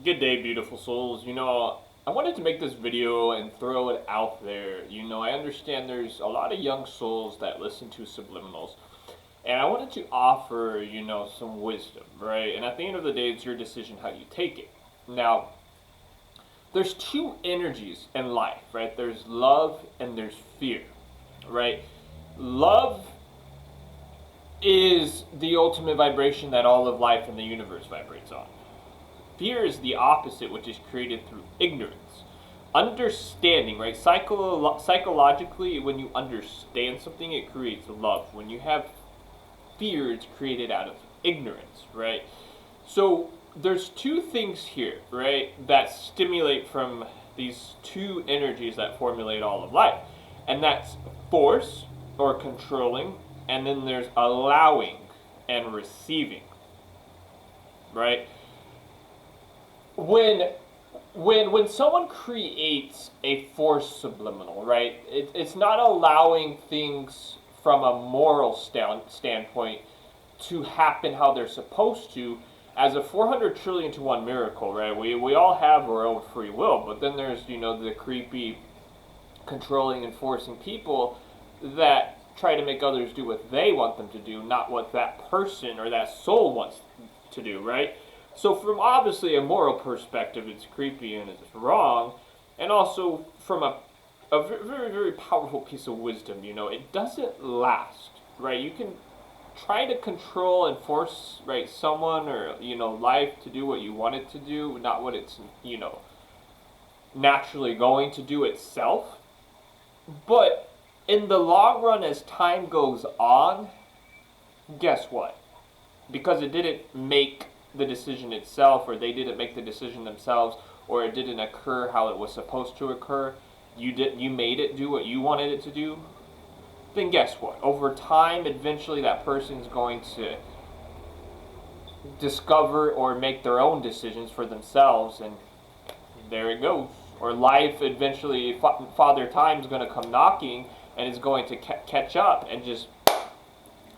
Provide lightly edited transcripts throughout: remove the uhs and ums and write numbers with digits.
Good day, beautiful souls. I wanted to make this video and throw it out there. I understand there's a lot of young souls that listen to Subliminals. And I wanted to offer, some wisdom, right? And at the end of the day, it's your decision how you take it. Now, there's two energies in life, right? There's love and there's fear, right? Love is the ultimate vibration that all of life in the universe vibrates on. Fear is the opposite, which is created through ignorance. Understanding, right? Psychologically, when you understand something, it creates love. When you have fear, it's created out of ignorance, right? So there's two things here, right, that stimulate from these two energies that formulate all of life. And that's force, or controlling, and then there's allowing and receiving, right? When someone creates a force subliminal, right, it's not allowing things from a moral standpoint to happen how they're supposed to, as a 400 trillion to one miracle, right? We all have our own free will, but then there's, the creepy, controlling and forcing people that try to make others do what they want them to do, not what that person or that soul wants to do, right? So from obviously a moral perspective, it's creepy and it's wrong. And also from a very, very powerful piece of wisdom, it doesn't last, right? You can try to control and force, right, someone or, life to do what you want it to do, not what it's, naturally going to do itself. But in the long run, as time goes on, guess what? Because it didn't make the decision itself, or they didn't make the decision themselves, or it didn't occur how it was supposed to occur, you made it do what you wanted it to do, then guess what? Over time, eventually that person's going to discover or make their own decisions for themselves, and there it goes. Or life eventually, Father Time's going to come knocking, and is going to catch up, and just,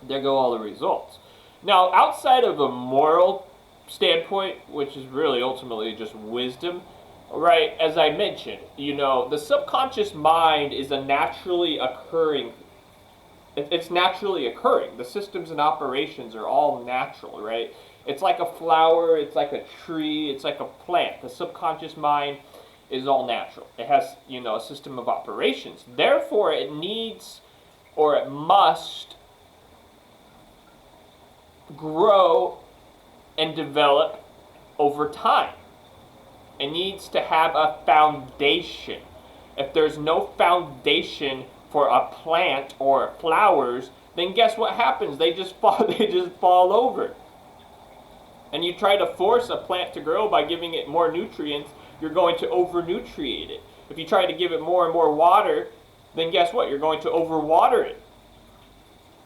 there go all the results. Now, outside of a moral standpoint, which is really ultimately just wisdom, right, as I mentioned, the subconscious mind is a naturally occurring, it's naturally occurring. The systems and operations are all natural, right? It's like a flower, it's like a tree, it's like a plant. The subconscious mind is all natural. It has, a system of operations. Therefore, it needs, or it must, grow and develop over time. It needs to have a foundation. If there's no foundation for a plant or flowers, then guess what happens? They just fall over. And you try to force a plant to grow by giving it more nutrients, you're going to over-nutriate it. If you try to give it more and more water, then guess what? You're going to overwater it.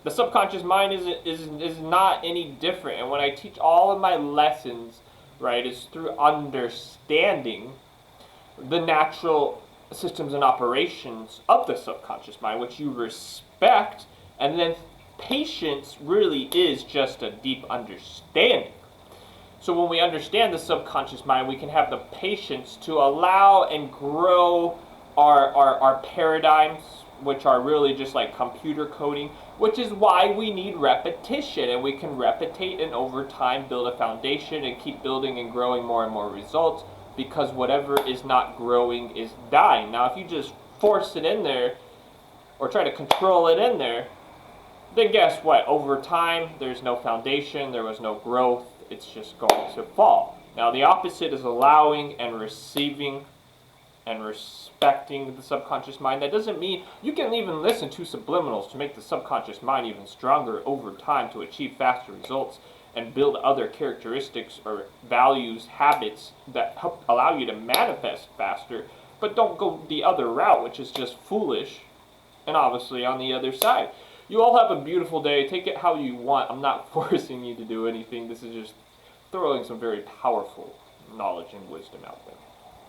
The subconscious mind is not any different. And when I teach all of my lessons, right, is through understanding the natural systems and operations of the subconscious mind, which you respect, and then patience really is just a deep understanding. So when we understand the subconscious mind, we can have the patience to allow and grow our paradigms, which are really just like computer coding, which is why we need repetition, and we can replicate and over time build a foundation and keep building and growing more and more results, because whatever is not growing is dying. Now, if you just force it in there or try to control it in there, then guess what? Over time, there's no foundation, there was no growth, it's just going to fall. Now, the opposite is allowing and receiving and respecting the subconscious mind. That doesn't mean you can even listen to subliminals to make the subconscious mind even stronger over time to achieve faster results and build other characteristics or values, habits that help allow you to manifest faster, but don't go the other route, which is just foolish, and obviously on the other side. You all have a beautiful day. Take it how you want. I'm not forcing you to do anything. This is just throwing some very powerful knowledge and wisdom out there.